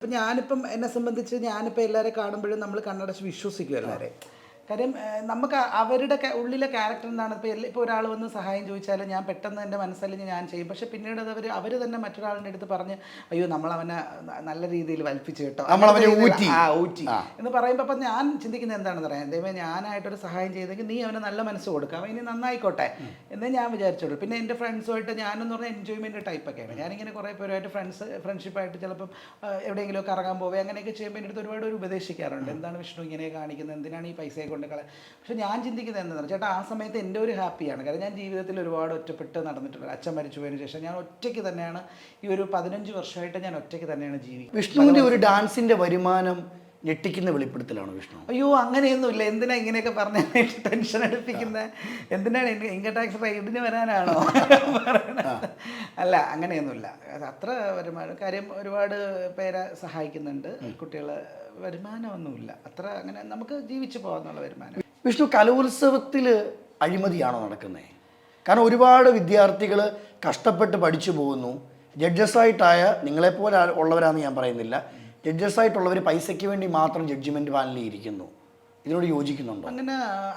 ഇപ്പം ഞാനിപ്പം എന്നെ സംബന്ധിച്ച് ഞാനിപ്പോൾ എല്ലാവരെയും കാണുമ്പോഴും നമ്മൾ കണ്ണടച്ച് വിശ്വസിക്കും എല്ലാവരെയും. കാര്യം നമുക്ക് അവരുടെ ഉള്ളിലെ ക്യാരക്ടർ എന്താണ്. ഇപ്പോൾ ഒരാൾ വന്ന് സഹായം ചോദിച്ചാൽ ഞാൻ പെട്ടെന്ന് എൻ്റെ മനസ്സലിഞ്ഞ് ഞാൻ ചെയ്യും. പക്ഷേ പിന്നീട് അത് അവർ തന്നെ മറ്റൊരാളുടെ അടുത്ത് പറഞ്ഞ് അയ്യോ നമ്മളവനെ നല്ല രീതിയിൽ വലിപ്പിച്ച് കേട്ടോ, ഊറ്റി എന്ന് പറയുമ്പോൾ അപ്പം ഞാൻ ചിന്തിക്കുന്നത് എന്താണെന്ന് പറയാം, ദൈവമേ ഞാനായിട്ടൊരു സഹായം ചെയ്തെങ്കിൽ നീ അവന് നല്ല മനസ്സ് കൊടുക്കുക, അവൻ ഇനി നന്നായിക്കോട്ടെ എന്നേ ഞാൻ വിചാരിച്ചോളൂ. പിന്നെ എൻ്റെ ഫ്രണ്ട്സുമായിട്ട് ഞാനെന്ന് പറഞ്ഞാൽ എൻജോയ്മെൻറ്റ് ടൈപ്പൊക്കെയാണ്. ഞാനിങ്ങനെ കുറേ പേരുമായിട്ട് ഫ്രണ്ട്ഷിപ്പായിട്ട് ചിലപ്പം എവിടെയെങ്കിലും കറങ്ങാൻ പോവുക അങ്ങനെയൊക്കെ ചെയ്യുമ്പോൾ എൻ്റെ അടുത്ത് ഒരുപാട് ഉപദേശിക്കാറുണ്ട്. എന്താണ് വിഷ്ണു ഇങ്ങനെ കാണിക്കുന്നത്, എന്തിനാണ് ഈ പൈസയെ കൊണ്ട് പക്ഷെ ഞാൻ ചിന്തിക്കുന്നത് എന്താണെന്ന് ചേട്ടാ, ആ സമയത്ത് എൻ്റെ ഒരു ഹാപ്പിയാണ്. കാരണം ഞാൻ ജീവിതത്തിൽ ഒരുപാട് ഒറ്റപ്പെട്ട് നടന്നിട്ടുണ്ട്. അച്ഛൻ മരിച്ചു പോയതിനു ശേഷം ഞാൻ ഒറ്റയ്ക്ക് തന്നെയാണ് ഈ ഒരു 15 വർഷമായിട്ട് ഞാൻ ഒറ്റയ്ക്ക് തന്നെയാണ് ജീവിക്കുന്നത്. വിഷ്ണുവിൻ്റെ ഒരു ഡാൻസിൻ്റെ വരുമാനം ഞെട്ടിക്കുന്ന വെളിപ്പെടുത്തലാണ് വിഷ്ണു. അയ്യോ അങ്ങനെയൊന്നുമില്ല. എന്തിനാ ഇങ്ങനെയൊക്കെ പറഞ്ഞ ടെൻഷൻ എടുപ്പിക്കുന്നത്? എന്തിനാണ് ഇൻകം ടാക്സ് റൈഡിന് വരാനാണോ? അല്ല അങ്ങനെയൊന്നുമില്ല. അത്ര വരുമാനം കാര്യം ഒരുപാട് പേരെ സഹായിക്കുന്നുണ്ട്. കുട്ടികളെ വരുമാനമൊന്നുമില്ല അത്ര, അങ്ങനെ നമുക്ക് ജീവിച്ചു പോകാന്നുള്ള വരുമാനം. വിഷ്ണു, കലോത്സവത്തിൽ അഴിമതിയാണോ നടക്കുന്നത്? കാരണം ഒരുപാട് വിദ്യാർത്ഥികൾ കഷ്ടപ്പെട്ട് പഠിച്ചു പോകുന്നു. ജഡ്ജസായിട്ടായ നിങ്ങളെപ്പോലെ ഉള്ളവരാണെന്ന് ഞാൻ പറയുന്നില്ല, ജഡ്ജസായിട്ടുള്ളവർ പൈസയ്ക്ക് വേണ്ടി മാത്രം ജഡ്ജിമെൻറ്റ് പാനലിൽ ഇരിക്കുന്നു. ഇതിനോട് യോജിക്കുന്നുണ്ടോ?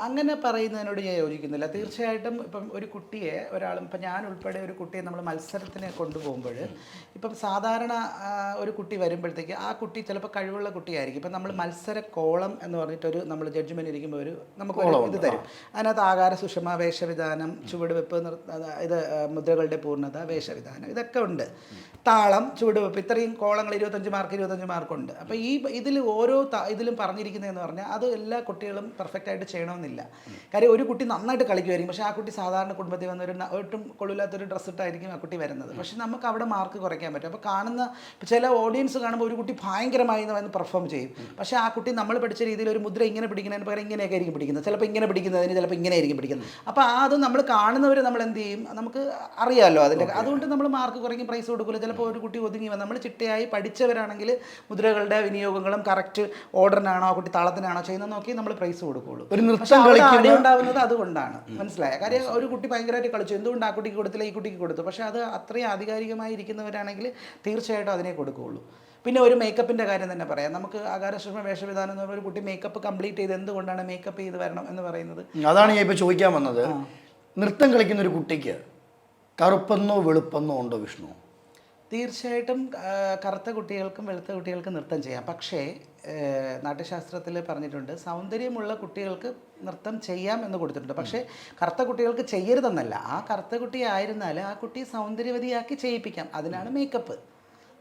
അങ്ങനെ പറയുന്നതിനോട് ഞാൻ യോജിക്കുന്നില്ല. തീർച്ചയായിട്ടും ഇപ്പം ഒരു കുട്ടിയെ ഒരാളും ഇപ്പം ഞാൻ ഉൾപ്പെടെ ഒരു കുട്ടിയെ നമ്മൾ മത്സരത്തിന് കൊണ്ടുപോകുമ്പോൾ ഇപ്പം സാധാരണ ഒരു കുട്ടി വരുമ്പോഴത്തേക്ക് ആ കുട്ടി ചിലപ്പോൾ കഴിവുള്ള കുട്ടിയായിരിക്കും. ഇപ്പം നമ്മൾ മത്സര കോളം എന്ന് പറഞ്ഞിട്ടൊരു നമ്മൾ ജഡ്ജ്മെൻറ്റ് ഇരിക്കുമ്പോൾ നമുക്ക് ഇത് തരും. അതിനകത്ത് ആകാര സുഷമ, വേഷവിധാനം, ചുവടുവെപ്പ്, ഇത് മുദ്രകളുടെ പൂർണ്ണത, വേഷവിധാനം ഇതൊക്കെ ഉണ്ട്. താളം, ചുവടുവെപ്പ്, ഇത്രയും കോളങ്ങൾ 25 മാർക്കുണ്ട്. അപ്പോൾ ഇതിൽ ഓരോ ഇതിലും പറഞ്ഞിരിക്കുന്നതെന്ന് പറഞ്ഞാൽ അത് എല്ലാ കുട്ടികളും പെർഫെക്റ്റ് ആയിട്ട് ചെയ്യണമെന്നില്ല. കാര്യം ഒരു കുട്ടി നന്നായിട്ട് കളിക്കുമായിരിക്കും, പക്ഷേ ആ കുട്ടി സാധാരണ കുടുംബത്തിൽ വന്ന ഒട്ടും കൊള്ളില്ലാത്തൊരു ഡ്രസ്സ് ഇട്ടായിരിക്കും ആ കുട്ടി വരുന്നത്. പക്ഷേ നമുക്ക് അവിടെ മാർക്ക് കുറയ്ക്കാൻ പറ്റും. അപ്പോൾ കാണുന്ന ചില ഓഡിയൻസ് കാണുമ്പോൾ ഒരു കുട്ടി ഭയങ്കരമായി വന്ന് പെർഫോം ചെയ്യും. പക്ഷേ ആ കുട്ടി നമ്മൾ പഠിച്ച രീതിയിൽ ഒരു മുദ്ര ഇങ്ങനെ പിടിക്കുന്നതിന് പകരം ഇങ്ങനെയൊക്കെ ആയിരിക്കും പിടിക്കുന്നത്, ചിലപ്പോൾ ഇങ്ങനെ പിടിക്കുന്നതിന് ചിലപ്പോൾ ഇങ്ങനെ ആയിരിക്കും പിടിക്കുന്നത്. അപ്പോൾ അത് നമ്മൾ കാണുന്നവർ നമ്മൾ എന്ത് ചെയ്യും, നമുക്ക് അറിയാമല്ലോ അതിൻ്റെ. അതുകൊണ്ട് നമ്മൾ മാർക്ക് കുറയ്ക്കും, പ്രൈസ് കൊടുക്കില്ല. ചിലപ്പോൾ ഒരു കുട്ടി ഒതുങ്ങി വന്ന് നമ്മൾ ചിട്ടയായി പഠിച്ചവരാണെങ്കിൽ മുദ്രകളുടെ വിനിയോഗങ്ങളും കറക്റ്റ് ഓർഡറിനാണോ ആ കുട്ടി താളത്തിനാണോ ചെയ്യുന്നത് നോക്കി നമ്മൾ പ്രൈസ് കൊടുക്കുള്ളൂ. അടി ഉണ്ടാവുന്നത് അതുകൊണ്ടാണ്, മനസ്സിലായ കാര്യം. ഒരു കുട്ടി ഭയങ്കരമായിട്ട് കളിച്ചു, എന്തുകൊണ്ട് ആ കുട്ടിക്ക് കൊടുത്തില്ല ഈ കുട്ടിക്ക് കൊടുത്തു. പക്ഷേ അത് അത്രയും ആധികാരികമായി ഇരിക്കുന്നവരാണെങ്കിൽ തീർച്ചയായിട്ടും അതിനെ കൊടുക്കുകയുള്ളൂ. പിന്നെ ഒരു മേക്കപ്പിൻ്റെ കാര്യം തന്നെ പറയാം. നമുക്ക് ആകാരസുഷമ വേഷവിധാനം എന്ന് പറഞ്ഞ ഒരു കുട്ടി മേക്കപ്പ് കംപ്ലീറ്റ് ചെയ്ത് എന്തുകൊണ്ടാണ് മേക്കപ്പ് ചെയ്ത് വരണം എന്ന് പറയുന്നത്? അതാണ് ഞാൻ ഇപ്പോൾ ചോദിക്കാൻ വന്നത്. നൃത്തം കളിക്കുന്ന ഒരു കുട്ടിക്ക് കറുപ്പെന്നോ വെളുപ്പെന്നോ ഉണ്ടോ വിഷ്ണു? തീർച്ചയായിട്ടും കറുത്ത കുട്ടികൾക്കും വെളുത്ത കുട്ടികൾക്കും നൃത്തം ചെയ്യാം. പക്ഷേ നാട്യശാസ്ത്രത്തിൽ പറഞ്ഞിട്ടുണ്ട് സൗന്ദര്യമുള്ള കുട്ടികൾക്ക് നൃത്തം ചെയ്യാം എന്ന് കൊടുത്തിട്ടുണ്ട്. പക്ഷേ കറുത്ത കുട്ടികൾക്ക് ചെയ്യരുതെന്നല്ല. ആ കറുത്ത കുട്ടി ആയിരുന്നാൽ ആ കുട്ടിയെ സൗന്ദര്യവതിയാക്കി ചെയ്യിപ്പിക്കാം. അതിനാണ് മേക്കപ്പ്,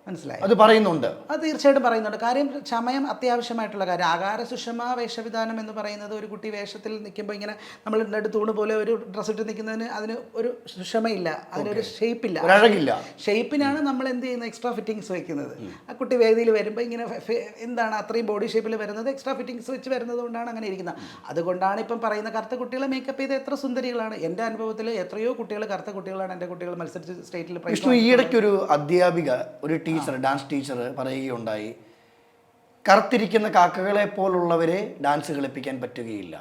മനസ്സിലായി? അത് പറയുന്നുണ്ട്, അത് തീർച്ചയായിട്ടും പറയുന്നുണ്ട്. കാര്യം സമയം അത്യാവശ്യമായിട്ടുള്ള കാര്യം. ആകാര സുഷമ വേഷവിധാനം എന്ന് പറയുന്നത് ഒരു കുട്ടി വേഷത്തിൽ നിൽക്കുമ്പോൾ ഇങ്ങനെ നമ്മൾ തൂണ് പോലെ ഒരു ഡ്രസ്സ് ഇട്ട് നിൽക്കുന്നതിന് അതിന് ഒരു സുഷമയില്ല, അതിനൊരു ഷേപ്പില്ല. ഷേപ്പിനാണ് നമ്മൾ എന്ത് ചെയ്യുന്നത്, എക്സ്ട്രാ ഫിറ്റിങ്സ് വയ്ക്കുന്നത്. ആ കുട്ടി വേദിയിൽ വരുമ്പോൾ ഇങ്ങനെ എന്താണ് അത്രയും ബോഡി ഷേപ്പിൽ വരുന്നത്, എക്സ്ട്രാ ഫിറ്റിങ്സ് വെച്ച് വരുന്നത് കൊണ്ടാണ് അങ്ങനെ ഇരിക്കുന്നത്. അതുകൊണ്ടാണ് ഇപ്പം പറയുന്ന കറുത്ത കുട്ടികളെ മേക്കപ്പ് ചെയ്ത് എത്ര സുന്ദരികളാണ്. എൻ്റെ അനുഭവത്തിൽ എത്രയോ കുട്ടികൾ കറുത്ത കുട്ടികളാണ് എൻ്റെ കുട്ടികൾ മത്സരിച്ച് സ്റ്റേറ്റിൽ. ഈ ഇടയ്ക്കൊരു അധ്യാപിക, ഒരു ടീച്ചർ, ഡാൻസ് ടീച്ചർ പറയുകയുണ്ടായി, കറുത്തിരിക്കുന്ന കാക്കകളെ പോലുള്ളവരെ ഡാൻസ് കളിപ്പിക്കാൻ പറ്റുകയില്ല.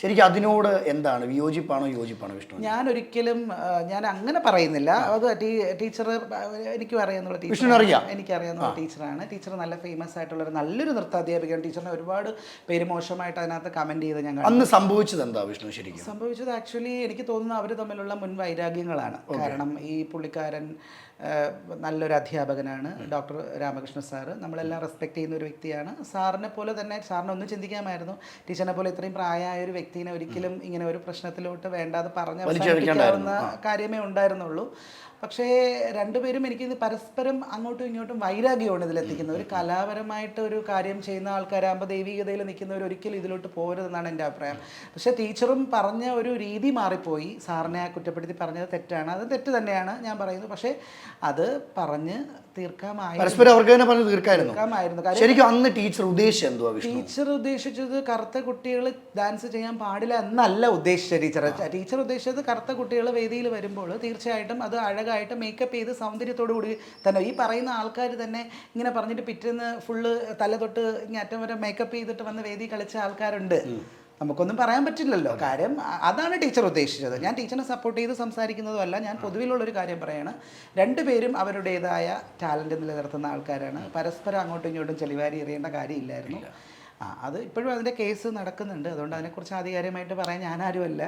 ശരിക്കും അതിനോട് എന്താണ്, വിയോജിപ്പാണോ യോജിപ്പാണോ വിഷ്ണു? ഞാൻ അങ്ങനെ പറയുന്നില്ല. അത് ടീച്ചർ എനിക്കും അറിയാവുന്ന എനിക്കറിയാവുന്ന ടീച്ചറാണ്. ടീച്ചർ നല്ല ഫേമസ് ആയിട്ടുള്ള നല്ലൊരു നൃത്താധ്യാപികയാണ്. ടീച്ചറിനെ ഒരുപാട് പേര് മോശമായിട്ട് അതിനകത്ത് കമൻറ്റ് ചെയ്ത് ഞങ്ങൾ. അന്ന് സംഭവിച്ചത് എന്താ വിഷ്ണു? ശരിക്കും സംഭവിച്ചത് ആക്ച്വലി എനിക്ക് തോന്നുന്നു അവർ തമ്മിലുള്ള മുൻ വൈരാഗ്യങ്ങളാണ്. കാരണം ഈ പുള്ളിക്കാരൻ നല്ലൊരു അധ്യാപകനാണ്, ഡോക്ടർ രാമകൃഷ്ണ സാറ്. നമ്മളെല്ലാം റെസ്പെക്ട് ചെയ്യുന്ന ഒരു വ്യക്തിയാണ്. സാറിനെ പോലെ തന്നെ സാറിനെ ഒന്ന് ചിന്തിക്കാമായിരുന്നു, ടീച്ചറിനെ പോലെ ഇത്രയും പ്രായമായ ഒരു വ്യക്തിനെ ഒരിക്കലും ഇങ്ങനെ ഒരു പ്രശ്നത്തിലോട്ട് വേണ്ടാതെ പറഞ്ഞ് അവസാനിപ്പിക്കാവുന്ന കാര്യമേ ഉണ്ടായിരുന്നുള്ളൂ. പക്ഷേ രണ്ടുപേരും എനിക്കിത് പരസ്പരം അങ്ങോട്ടും ഇങ്ങോട്ടും വൈരാഗ്യമാണ് ഇതിലെത്തിക്കുന്നത്. ഒരു കലാപരമായിട്ട് ഒരു കാര്യം ചെയ്യുന്ന ആൾക്കാരാകുമ്പോൾ ദൈവികതയിൽ നിൽക്കുന്നവർ ഒരിക്കലും ഇതിലോട്ട് പോരുതെന്നാണ് എൻ്റെ അഭിപ്രായം. പക്ഷേ ടീച്ചറും പറഞ്ഞ ഒരു രീതി മാറിപ്പോയി. സാറിനെ കുറ്റപ്പെടുത്തി പറഞ്ഞത് തെറ്റാണ്, അത് തെറ്റ് തന്നെയാണ് ഞാൻ പറയുന്നത്. പക്ഷേ അത് പറഞ്ഞ് ശരിക്കും അന്ന് ടീച്ചർ ഉദ്ദേശിച്ചത് കറുത്ത കുട്ടികൾ ഡാൻസ് ചെയ്യാൻ പാടില്ല എന്നല്ല ഉദ്ദേശിച്ചത്. ടീച്ചർ ഉദ്ദേശിച്ചത് കറുത്ത കുട്ടികൾ വേദിയിൽ വരുമ്പോൾ തീർച്ചയായിട്ടും അത് അഴകായിട്ട് മേക്കപ്പ് ചെയ്ത് സൗന്ദര്യത്തോടു കൂടി തന്നെ. ഈ പറയുന്ന ആൾക്കാർ തന്നെ ഇങ്ങനെ പറഞ്ഞിട്ട് പിറ്റേന്ന് ഫുള്ള് തല തൊട്ട് ഇങ്ങനെ അറ്റം വരെ മേക്കപ്പ് ചെയ്തിട്ട് വന്ന് വേദി കളിച്ച ആൾക്കാരുണ്ട്. നമുക്കൊന്നും പറയാൻ പറ്റില്ലല്ലോ. കാര്യം അതാണ് ടീച്ചർ ഉദ്ദേശിച്ചത്. ഞാൻ ടീച്ചറിനെ സപ്പോർട്ട് ചെയ്ത് സംസാരിക്കുന്നതുമല്ല, ഞാൻ പൊതുവിലുള്ളൊരു കാര്യം പറയാണ്. രണ്ടുപേരും അവരുടേതായ ടാലൻറ്റ് നിലനിർത്തുന്ന ആൾക്കാരാണ്. പരസ്പരം അങ്ങോട്ടും ഇങ്ങോട്ടും ചെളിവാരി എറിയേണ്ട കാര്യമില്ലായിരുന്നു. അത് ഇപ്പോഴും അതിൻ്റെ കേസ് നടക്കുന്നുണ്ട്. അതുകൊണ്ട് അതിനെക്കുറിച്ച് ആധികാരികമായിട്ട് പറയാൻ ഞാനാരുമല്ല.